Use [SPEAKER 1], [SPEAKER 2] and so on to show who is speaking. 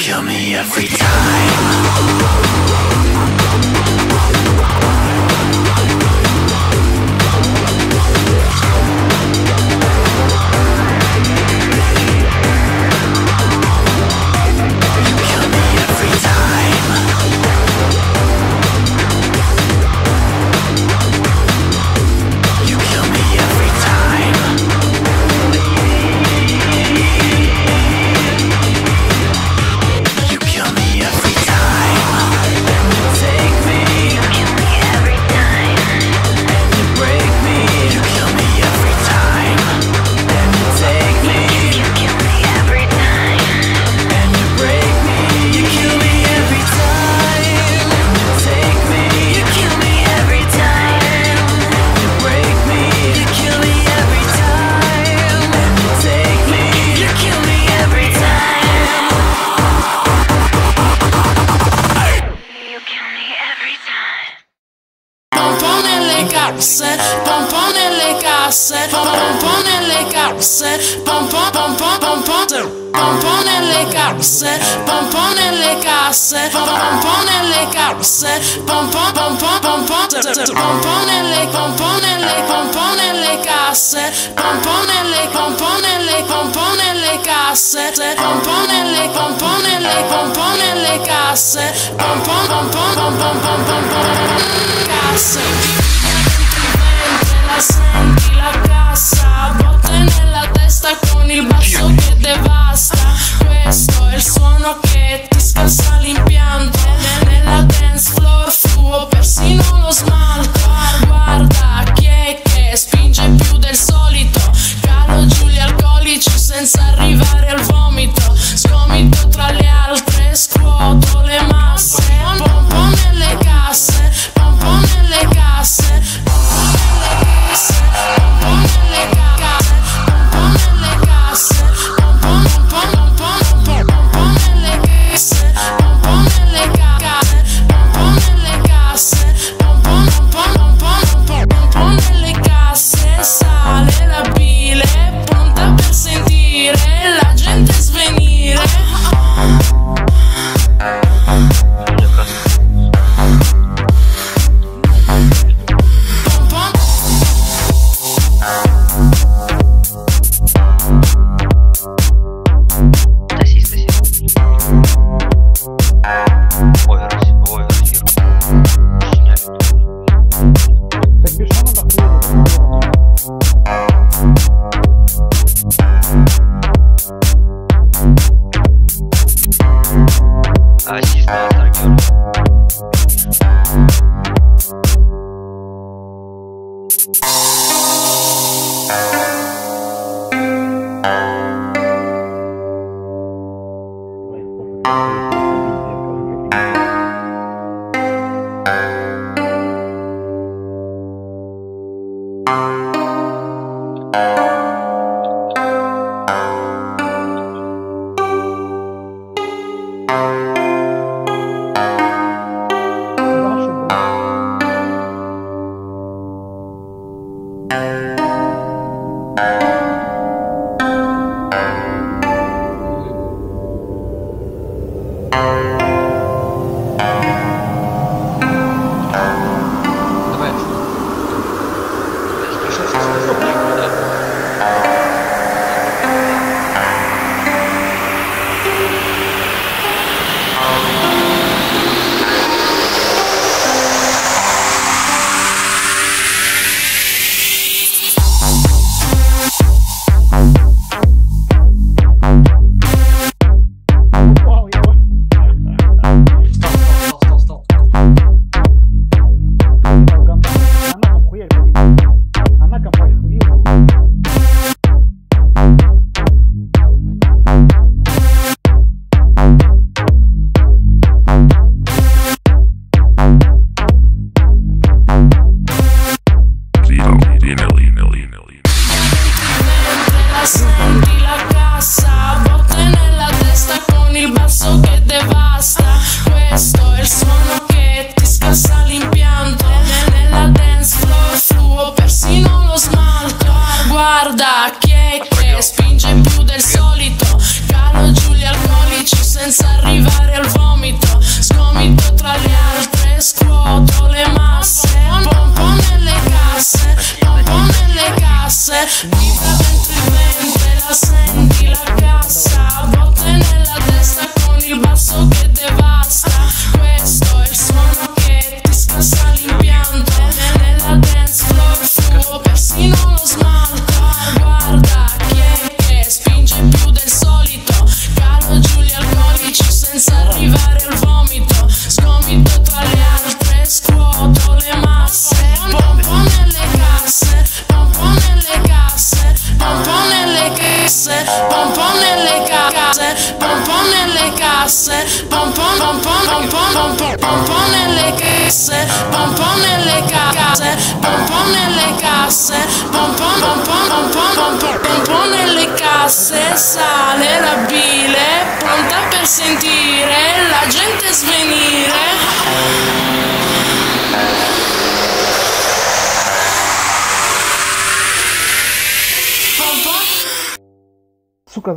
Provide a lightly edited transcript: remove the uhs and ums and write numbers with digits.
[SPEAKER 1] kill me every time.
[SPEAKER 2] Pompo nelle casse, pompo nelle casse, pompo pompo pompo, pompo nelle casse, pompo nelle casse, pompo nelle casse, pompo pompo pompo, pompo nelle casse, pompo nelle casse, pompo nelle casse, pompo casse. La senti la cassa, botte nella testa con il basso che devasta. Questo è il suono che ti scassa l'impianto. Nella dance floor fluo persino lo smalto. Guarda chi è che spinge più del solito. Calo giù gli alcolici senza arrivare al vomito. Sgomito tra le altre, scuoto le masse. Pompo nelle casse, pompo nelle casse, sale la bile, pronta per sentire la gente svenire. Guarda chi è che spinge più del solito. Calo giù gli alcolici senza arrivare arrivare al vomito, sgomito tra le altre, scuoto le masse, pompo nelle casse, pompo nelle casse, vibra dentro il ventre, la senti la cassa, botte nella testa con il basso che devasta, questo è il suono che ti scassa l'impianto, nella dance floor fumo persino lo smalto, guarda chi è che spinge più del solito, calo giù gli alcolici senza arrivare al vomito, sgomito tra le altre, scuoto le masse, pompo nelle casse, pompo nelle casse, pompo nelle casse, pompo nelle casse, pompo nelle casse, pompo nelle casse, pompo nelle casse, pompo nelle casse, pompo nelle casse, sale la bile, pronta per sentire la gente svenire.
[SPEAKER 3] Сука,